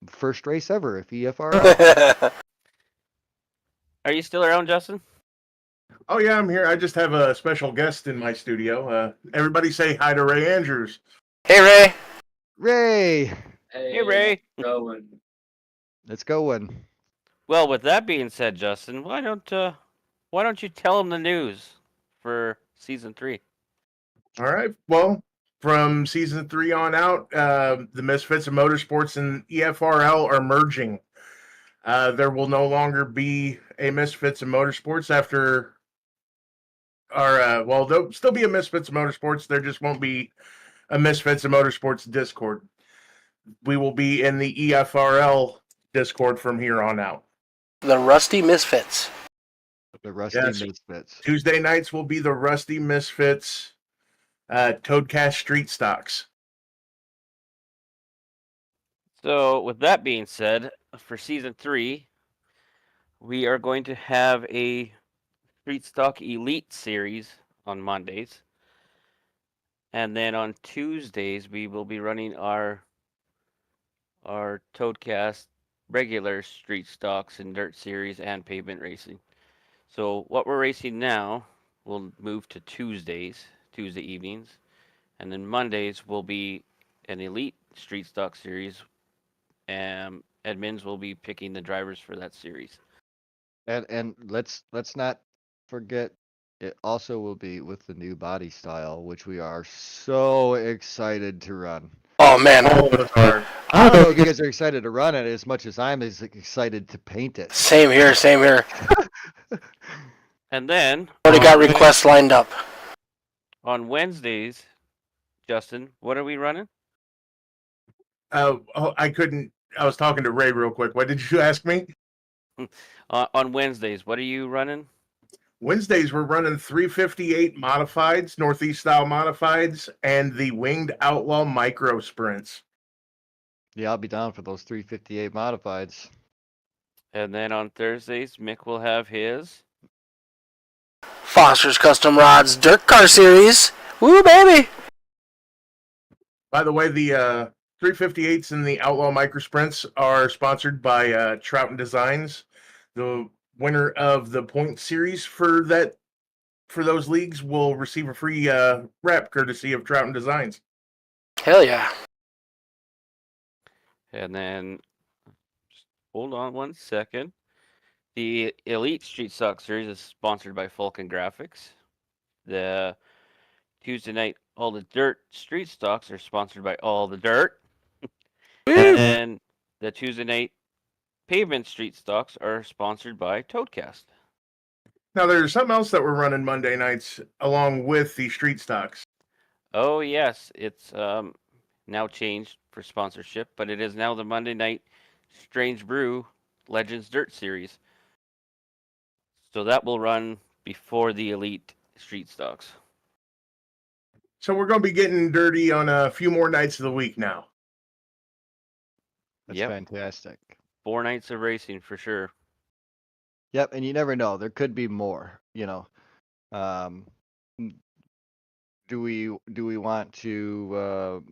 First race ever if EFRL. Are you still around, Justin? Oh yeah, I'm here. I just have a special guest in my studio. Everybody say hi to Ray Andrews. Hey, Ray. Ray, Hey, Ray. Going. let's go one. Well, with that being said, Justin, why don't you tell them the news for season 3? All right. Well, from season 3 on out, the Misfits of Motorsports and EFRL are merging. There will no longer be a Misfits of Motorsports after our. Well, there'll still be a Misfits of Motorsports. There just won't be a Misfits of Motorsports Discord. We will be in the EFRL Discord from here on out. The Rusty Misfits. The Rusty Yes. Misfits. Tuesday nights will be the Rusty Misfits Toadcast Street Stocks. So, with that being said, for season 3, we are going to have a Street Stock Elite series on Mondays. And then on Tuesdays, we will be running our Toadcast regular Street Stocks and Dirt Series and Pavement Racing. So what we're racing now will move to Tuesday evenings. And then Mondays will be an Elite Street Stock series. And admins will be picking the drivers for that series. And let's not forget it also will be with the new body style, which we are so excited to run. Oh, man. All of us are. I don't know if you guys are excited to run it as much as I'm as excited to paint it. Same here, same here. And then Already got requests lined up. on Wednesdays, Justin, what are we running? I couldn't. I was talking to Ray real quick. What did you ask me? On Wednesdays, what are you running? Wednesdays, we're running 358 modifieds, Northeast style modifieds, and the Winged Outlaw micro sprints. Yeah, I'll be down for those 358 modifieds. And then on Thursdays, Mick will have his. Foster's Custom Rods Dirt Car Series. Woo, baby. By the way, the 358s and the Outlaw micro sprints are sponsored by Trouton Designs. The winner of the point series for those leagues will receive a free wrap courtesy of Trouton Designs. Hell yeah. And then, just hold on one second. The Elite Street Stock Series is sponsored by FALCONGRAFIX. The Tuesday night, all the Dirt Street Stocks are sponsored by All the Dirt. And then the Tuesday night Pavement Street Stocks are sponsored by Toadcast. Now, there's something else that we're running Monday nights along with the street stocks. Oh yes, it's now changed for sponsorship, but it is now the Monday night Strange Brew Legends Dirt Series. So that will run before the Elite Street Stocks. So we're going to be getting dirty on a few more nights of the week now. That's Yep. fantastic. 4 nights of racing for sure. Yep, and you never know. There could be more, you know. Do we want to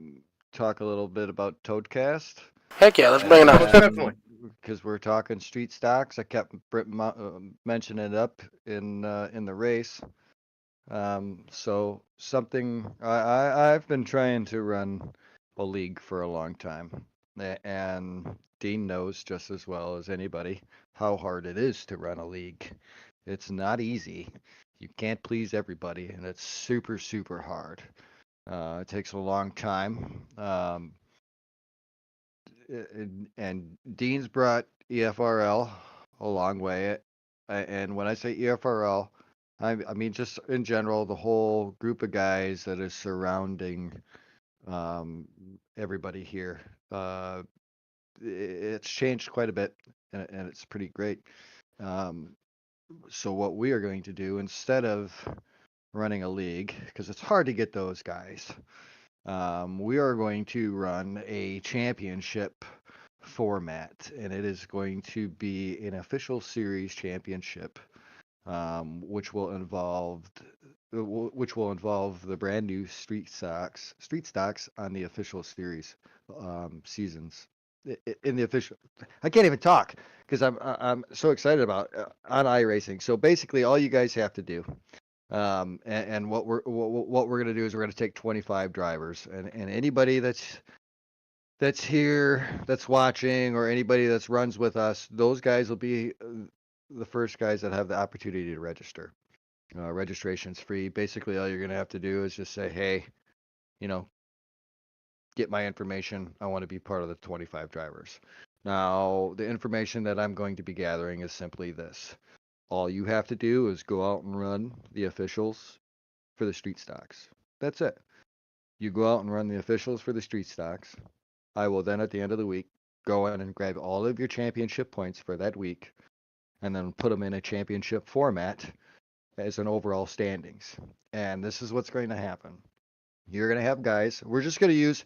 talk a little bit about Toadcast? Heck yeah, let's bring it Most up. definitely. Because we're talking street stocks. I kept mentioning it up in the race. So something I've been trying to run a league for a long time, and Dean knows just as well as anybody how hard it is to run a league. It's not easy. You can't please everybody, and it's super, super hard. It takes a long time. And Dean's brought EFRL a long way. And when I say EFRL, I mean just in general, the whole group of guys that is surrounding everybody here. It's changed quite a bit, and it's pretty great. So what we are going to do, instead of running a league, because it's hard to get those guys, we are going to run a championship format, and it is going to be an official series championship, which will involve the brand new street stocks on the official series seasons. In the official, I can't even talk because I'm so excited about on iRacing. So basically, all you guys have to do, and what we're gonna do is we're gonna take 25 drivers, and anybody that's here, that's watching, or anybody that's runs with us, those guys will be the first guys that have the opportunity to register. Registration's free. Basically, all you're going to have to do is just say, hey, get my information. I want to be part of the 25 drivers. Now, the information that I'm going to be gathering is simply this. All you have to do is go out and run the officials for the street stocks. That's it. You go out and run the officials for the street stocks. I will then, at the end of the week, go in and grab all of your championship points for that week and then put them in a championship format as an overall standings. And this is what's going to happen. You're going to have guys. We're just going to use,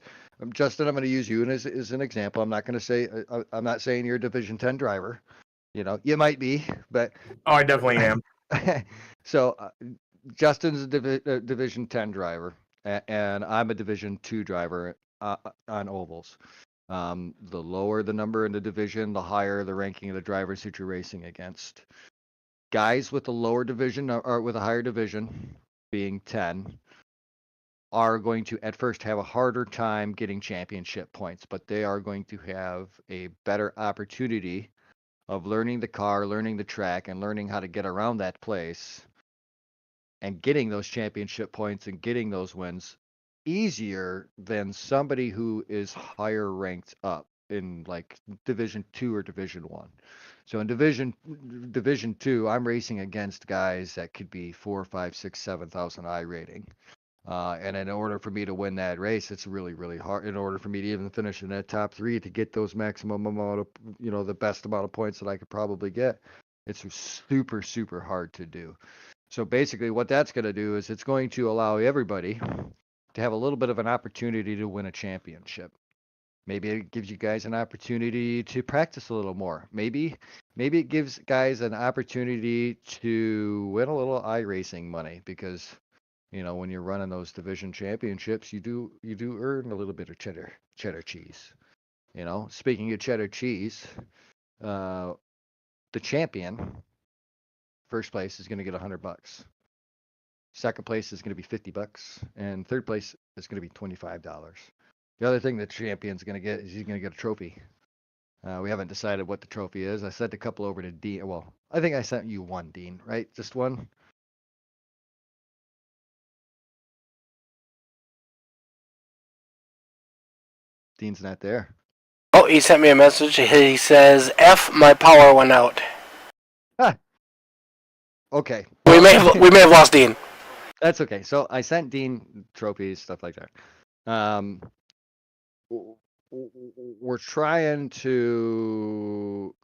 Justin, I'm going to use you as an example. I'm not going to say, I'm not saying you're a Division 10 driver. You might be, but. Oh, I definitely am. So Justin's a Division 10 driver, and I'm a Division 2 driver on ovals. The lower the number in the division, the higher the ranking of the drivers that you're racing against. Guys with a lower division or with a higher division, being 10, are going to at first have a harder time getting championship points, but they are going to have a better opportunity of learning the car, learning the track, and learning how to get around that place and getting those championship points and getting those wins easier than somebody who is higher ranked up in like Division 2 or Division 1. So in Division 2, I'm racing against guys that could be 4, 5, 6, 7,000 I rating. And in order for me to win that race, it's really, really hard. In order for me to even finish in that top 3 to get those maximum amount of, the best amount of points that I could probably get, it's super, super hard to do. So basically what that's going to do is it's going to allow everybody to have a little bit of an opportunity to win a championship. Maybe it gives you guys an opportunity to practice a little more. Maybe it gives guys an opportunity to win a little iRacing money because, when you're running those division championships, you do earn a little bit of cheddar cheese. Speaking of cheddar cheese, the champion, first place, is going to get $100. Second place is going to be $50, and third place is going to be $25. The other thing the champion's going to get is he's going to get a trophy. We haven't decided what the trophy is. I sent a couple over to Dean. Well, I think I sent you one, Dean, right? Just one? Dean's not there. Oh, he sent me a message. He says, F, my power went out. Okay. We may have lost Dean. That's okay. So I sent Dean trophies, stuff like that. We're trying to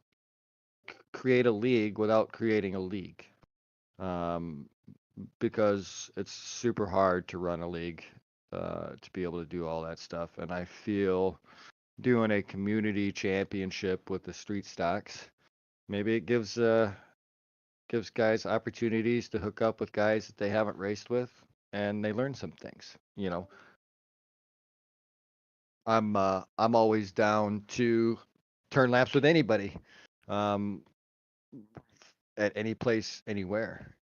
create a league without creating a league, because it's super hard to run a league, to be able to do all that stuff. And I feel doing a community championship with the street stocks, maybe it gives guys opportunities to hook up with guys that they haven't raced with, and they learn some things. I'm always down to turn laps with anybody, at any place, anywhere.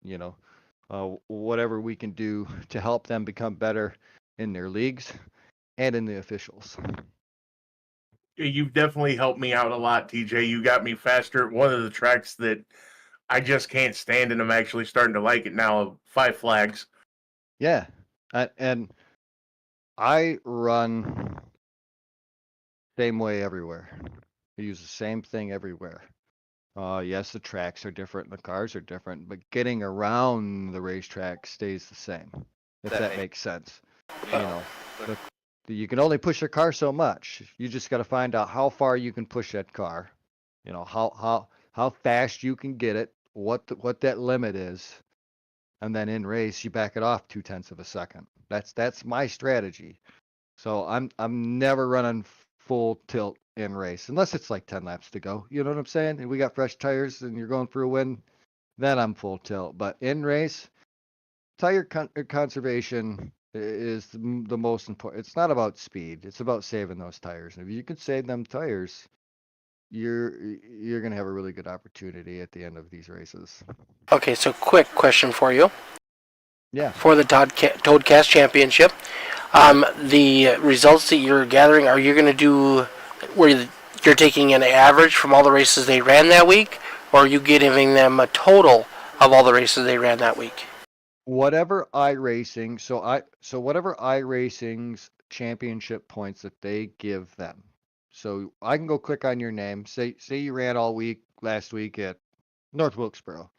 Whatever we can do to help them become better in their leagues and in the officials. You've definitely helped me out a lot, TJ. You got me faster at one of the tracks that I just can't stand it. I'm actually starting to like it now. Five Flags. Yeah, and I run same way everywhere. I use the same thing everywhere. Yes, the tracks are different, the cars are different, but getting around the racetrack stays the same. If that makes sense. You know, you can only push a car so much. You just got to find out how far you can push that car. You know, how fast you can get it, what that limit is, and then in race you back it off 0.2 of a second. That's my strategy. So I'm never running full tilt in race unless it's like 10 laps to go. You know what I'm saying? And we got fresh tires and you're going for a win, then I'm full tilt. But in race, tire conservation is the most important. It's not about speed. It's about saving those tires. And if you can save them tires, you're gonna have a really good opportunity at the end of these races. Okay, so quick question for you. Yeah. For the Toadcast Championship, the results that you're gathering, are you going to do where you're taking an average from all the races they ran that week, or are you giving them a total of all the races they ran that week? Whatever iRacing, so whatever iRacing's championship points that they give them. So I can go click on your name. Say you ran all week last week at North Wilkesboro.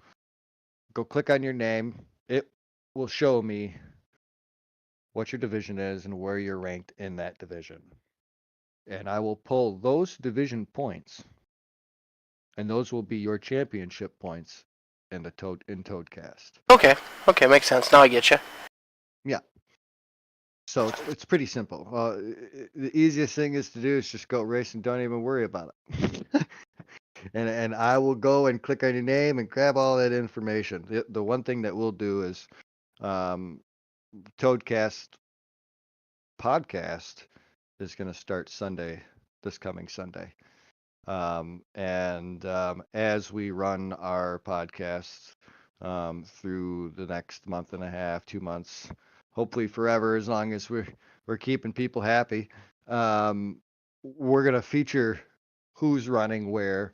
Go click on your name. It will show me what your division is and where you're ranked in that division. And I will pull those division points, and those will be your championship points in the Toadcast. Okay, makes sense. Now I get you. Yeah. So it's pretty simple. The easiest thing is to do is just go race and don't even worry about it. and I will go and click on your name and grab all that information. The one thing that we'll do is Toadcast podcast is going to start this coming Sunday. As we run our podcasts through the next month and a half, 2 months, hopefully forever, as long as we're keeping people happy, we're gonna feature who's running where,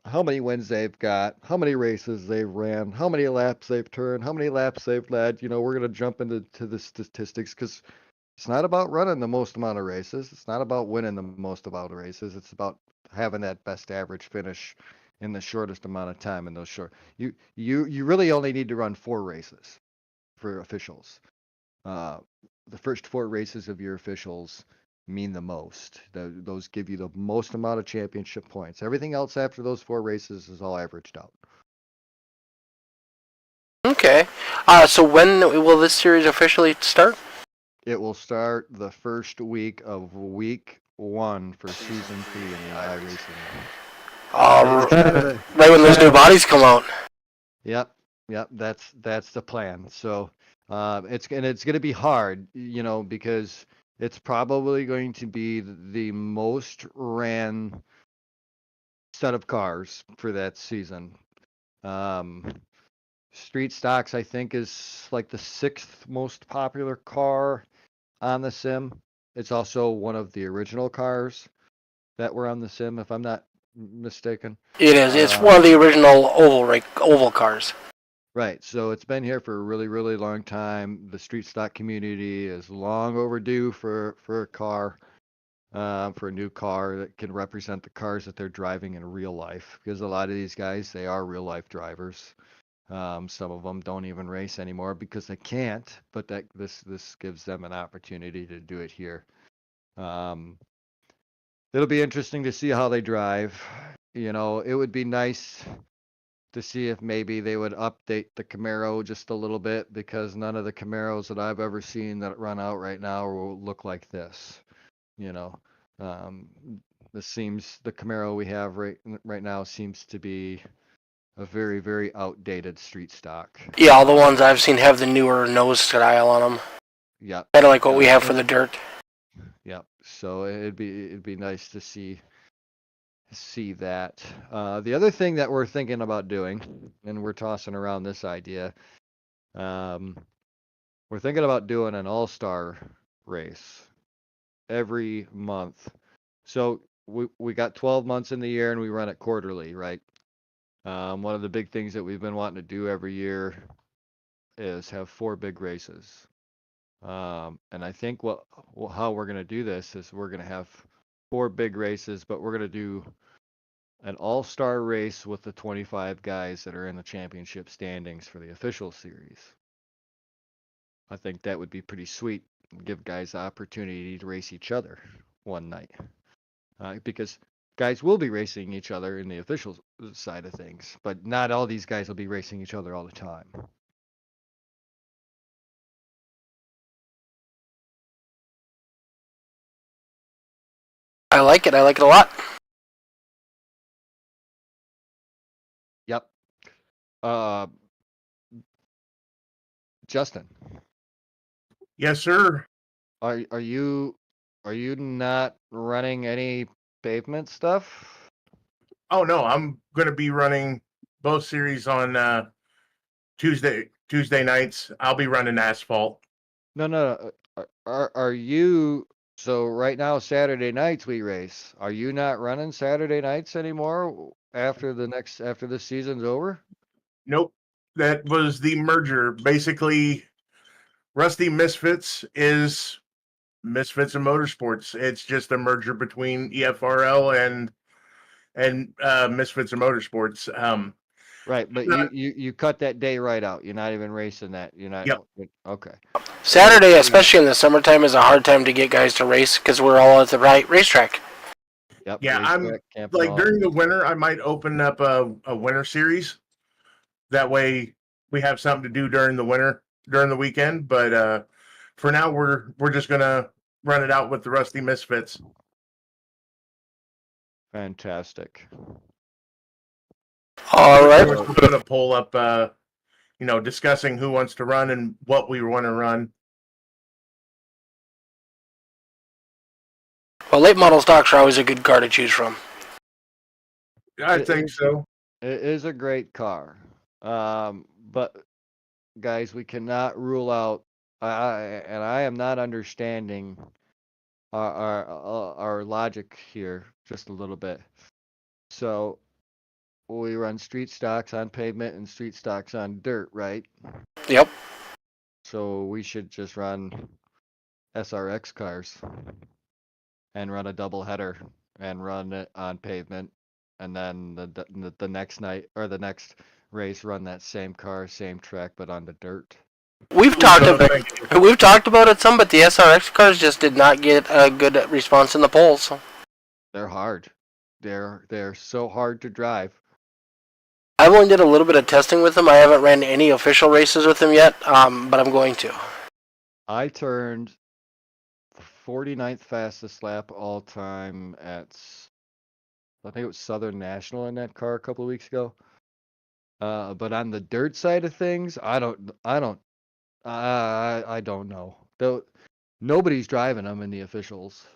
how many wins they've got, how many races they've ran, how many laps they've turned, how many laps they've led. You know, we're gonna jump into the statistics because it's not about running the most amount of races. It's not about winning the most amount of races. It's about having that best average finish in the shortest amount of time in those short. You really only need to run 4 races for officials. The first 4 races of your officials mean the most. Those give you the most amount of championship points. Everything else after those 4 races is all averaged out. Okay. So when will this series officially start? It will start the first week of week 1 for season 3 in the iRacing. Right when those new bodies come out. Yep, that's the plan. So it's going to be hard, you know, because it's probably going to be the most ran set of cars for that season. Street Stocks, I think, is like the 6th most popular car on the sim. It's also one of the original cars that were on the sim, if I'm not mistaken. It is. It's one of the original oval cars. Right. So it's been here for a really, really long time. The street stock community is long overdue for a car, for a new car that can represent the cars that they're driving in real life. Because a lot of these guys, they are real life drivers. Some of them don't even race anymore because they can't. But this gives them an opportunity to do it here. It'll be interesting to see how they drive. You know, it would be nice to see if maybe they would update the Camaro just a little bit because none of the Camaros that I've ever seen that run out right now will look like this. You know, the Camaro we have right now seems to be a very, very outdated street stock. Yeah, all the ones I've seen have the newer nose style on them. Yeah. Kind of like what we have for the dirt. Yep. So it'd be nice to see that. The other thing that we're thinking about doing, and we're tossing around this idea, we're thinking about doing an all-star race every month. So we got 12 months in the year and we run it quarterly, right? One of the big things that we've been wanting to do every year is have 4 big races. And I think how we're going to do this is we're going to have 4 big races, but we're going to do an all-star race with the 25 guys that are in the championship standings for the official series. I think that would be pretty sweet. Give guys the opportunity to race each other one night. Because guys will be racing each other in the official side of things, but not all these guys will be racing each other all the time. I like it. I like it a lot. Yep. Justin, Yes, sir. are you not running any pavement stuff? Oh no, I'm going to be running both series on Tuesday nights. I'll be running asphalt. No. Are you so right now Saturday nights we race? Are you not running Saturday nights anymore after the season's over? Nope. That was the merger. Basically, Rusty Misfits is Misfits and Motorsports. It's just a merger between EFRL and Misfits and Motorsports. Right, but you cut that day right out. You're not even racing that. You're not. Yep. Okay. Saturday, especially in the summertime, is a hard time to get guys to race because we're all at the right racetrack. Yep. Yeah, I'm racetrack, Camp like Law. during the winter, I might open up a winter series. That way, we have something to do during the winter, during the weekend. But for now, we're just gonna run it out with the Rusty Misfits. Fantastic. All right. We'll put a poll up, discussing who wants to run and what we want to run. Well, late model stocks are always a good car to choose from. I It think is- so. It is a great car. But guys, we cannot rule out. I am not understanding our logic here just a little bit. So we run street stocks on pavement and street stocks on dirt, right? Yep. So we should just run SRX cars and run a double header and run it on pavement, and then the next night or the next race run that same car, same track, but on the dirt. We've talked about it some, but the SRX cars just did not get a good response in the polls. They're hard. They're so hard to drive. I've only did a little bit of testing with them. I haven't ran any official races with them yet, but I'm going to. I turned 49th fastest lap all time at, I think it was Southern National in that car a couple of weeks ago. But on the dirt side of things, I don't know. Though nobody's driving them in the officials.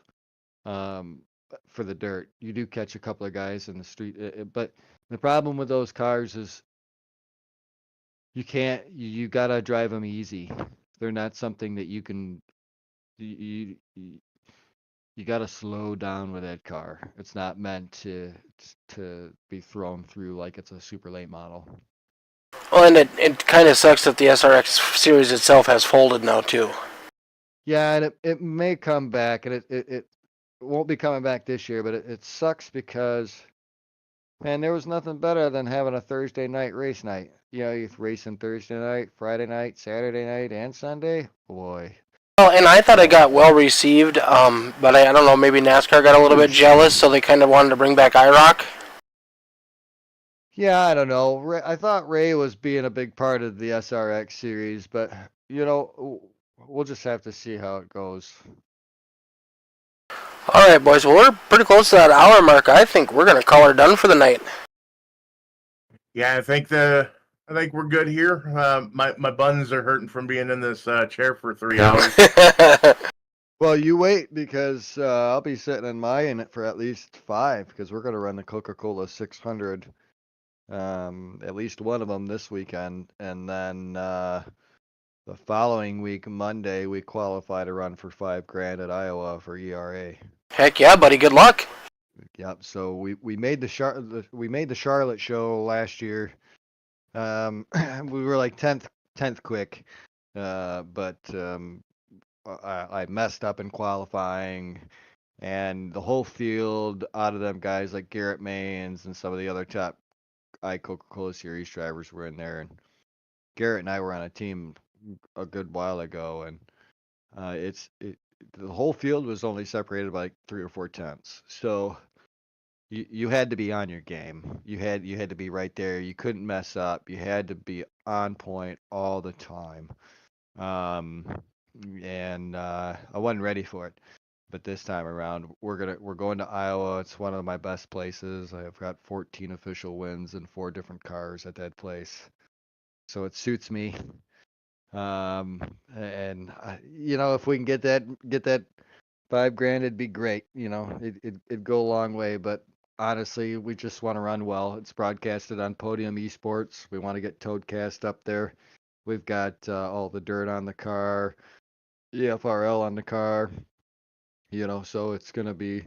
For the dirt, you do catch a couple of guys in the street, but the problem with those cars is you gotta drive them easy. They're not something that you can. You gotta slow down with that car. It's not meant to be thrown through like it's a super late model. Well, and it kind of sucks that the SRX series itself has folded now too. Yeah, and it may come back, and it won't be coming back this year, but it sucks because, man, there was nothing better than having a Thursday night race night. You know, you're racing Thursday night, Friday night, Saturday night, and Sunday. Boy. Well, and I thought it got well received, but I don't know, maybe NASCAR got a little bit jealous, so they kind of wanted to bring back IROC. Yeah, I don't know. I thought Ray was being a big part of the SRX series, but, we'll just have to see how it goes. All right, boys. Well, we're pretty close to that hour mark. I think we're gonna call her done for the night. Yeah, I think we're good here. My buns are hurting from being in this chair for 3 hours. Well, you wait because I'll be sitting in mine for at least 5 because we're going to run the Coca-Cola 600, at least one of them this weekend, and then the following week, Monday, we qualify to run for $5,000 at Iowa for ERA. Heck yeah, buddy. Good luck. Yep. So we made the Charlotte show last year. We were like 10th quick, but I messed up in qualifying, and the whole field out of them guys like Garrett Maynes and some of the other top Coca-Cola Series drivers were in there, and Garrett and I were on a team a good while ago, and the whole field was only separated by like 3 or 4 tenths. So you had to be on your game. You had to be right there. You couldn't mess up. You had to be on point all the time. Um, and I wasn't ready for it. But this time around, we're going to Iowa. It's one of my best places. I've got 14 official wins and 4 different cars at that place, so it suits me. And if we can get that 5 grand, it'd be great. It'd go a long way. But honestly, we just want to run well. It's broadcasted on Podium Esports. We want to get Toadcast up there. We've got all the dirt on the car, EFRL on the car. So it's gonna be,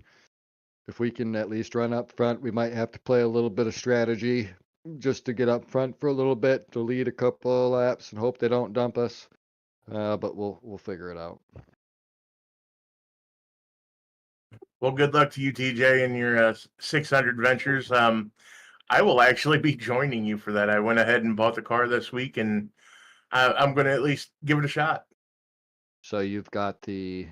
if we can at least run up front, we might have to play a little bit of strategy just to get up front for a little bit to lead a couple of laps and hope they don't dump us. But we'll figure it out. Well, good luck to you, TJ, in your 600 ventures. I will actually be joining you for that. I went ahead and bought the car this week, and I'm going to at least give it a shot. So you've got the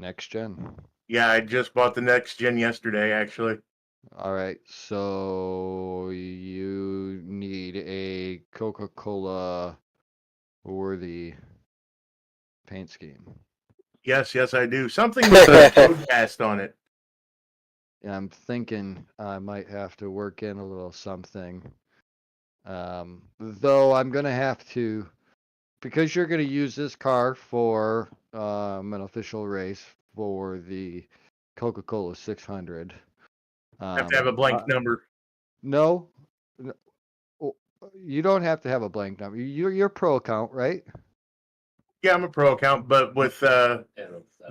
next gen. Yeah, I just bought the next gen yesterday, actually. All right. So you need a Coca-Cola worthy paint scheme. Yes, I do. Something with a Toadcast on it. Yeah, I'm thinking I might have to work in a little something. Though I'm gonna have to, because you're gonna use this car for an official race for the Coca-Cola 600. Have to have a blank number. No, you don't have to have a blank number. You're pro account, right? Yeah, I'm a pro account, but with the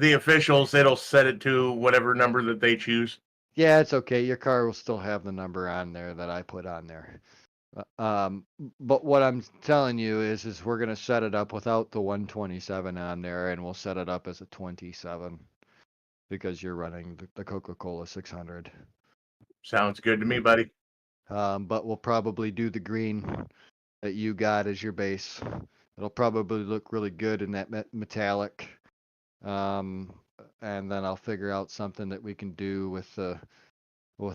officials, it'll set it to whatever number that they choose. Yeah, it's okay. Your car will still have the number on there that I put on there. But what I'm telling you is we're gonna set it up without the 127 on there, and we'll set it up as a 27 because you're running the Coca-Cola 600. Sounds good to me, buddy. But we'll probably do the green that you got as your base. It'll probably look really good in that metallic. And then I'll figure out something that we can do with the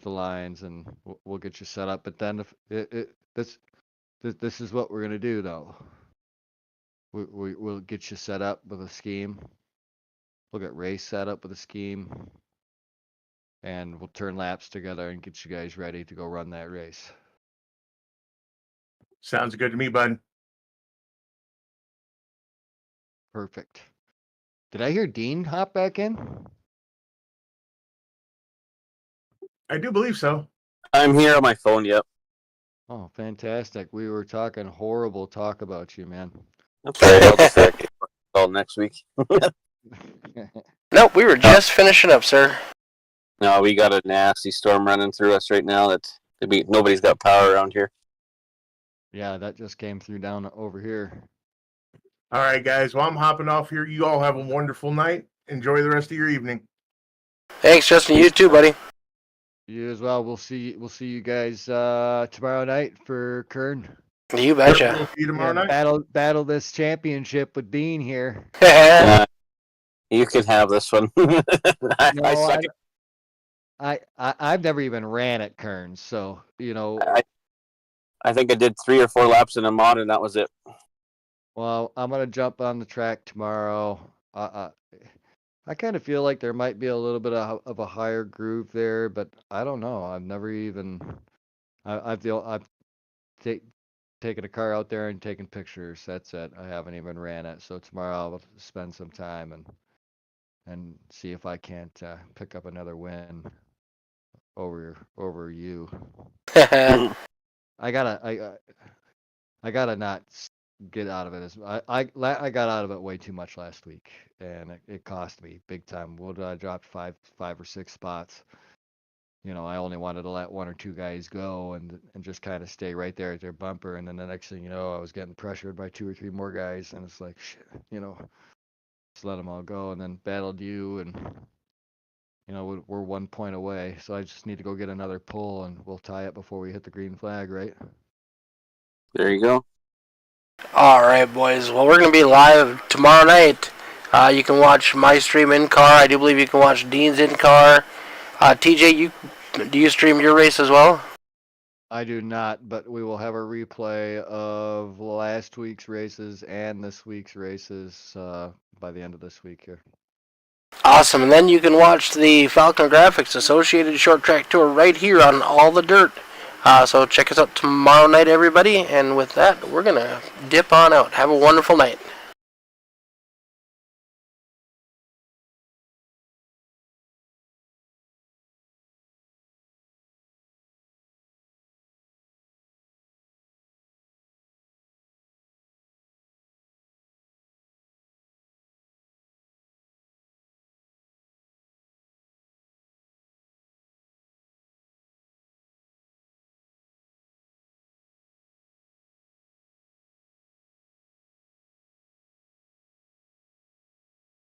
lines, and we'll get you set up. But then if this is what we're gonna do though. We'll get you set up with a scheme. We'll get race set up with a scheme, and we'll turn laps together and get you guys ready to go run that race. Sounds good to me, bud. Perfect. Did I hear Dean hop back in? I do believe so. I'm here on my phone. Yep. Oh, fantastic. We were talking horrible talk about you, man. I'm sorry. I'll just call next week. Nope, we were just finishing up, sir. No, we got a nasty storm running through us right now. Nobody's got power around here. Yeah, that just came through down over here. All right, guys. Well, I'm hopping off here. You all have a wonderful night. Enjoy the rest of your evening. Thanks, Justin. You too, buddy. You as well. We'll see you guys tomorrow night for Kern. You betcha. We'll see you tomorrow night. Battle this championship with Dean here. You can have this one. I suck I've never even ran at Kern, so I think I did 3 or 4 laps in a mod, and that was it. Well, I'm gonna jump on the track tomorrow. I kind of feel like there might be a little bit of a higher groove there, but I don't know. I've never even. I've taken a car out there and taken pictures. That's it. I haven't even ran it. So tomorrow I'll spend some time and see if I can't pick up another win over you. I gotta not get out of it as I got out of it way too much last week, and it cost me big time. I dropped five or six spots, I only wanted to let one or two guys go and just kind of stay right there at their bumper. And then the next thing you know, I was getting pressured by two or three more guys, and it's like, shit, just let them all go, and then battled you, and we're 1 point away. So I just need to go get another pull, and we'll tie it before we hit the green flag, right? There you go. All right, boys. Well, we're going to be live tomorrow night. You can watch my stream in car. I do believe you can watch Dean's in car. TJ, do you stream your race as well? I do not, but we will have a replay of last week's races and this week's races by the end of this week here. Awesome. And then you can watch the FALCONGRAFIX Associated Short Track Tour right here on All the Dirt. So check us out tomorrow night, everybody. And with that, we're going to dip on out. Have a wonderful night.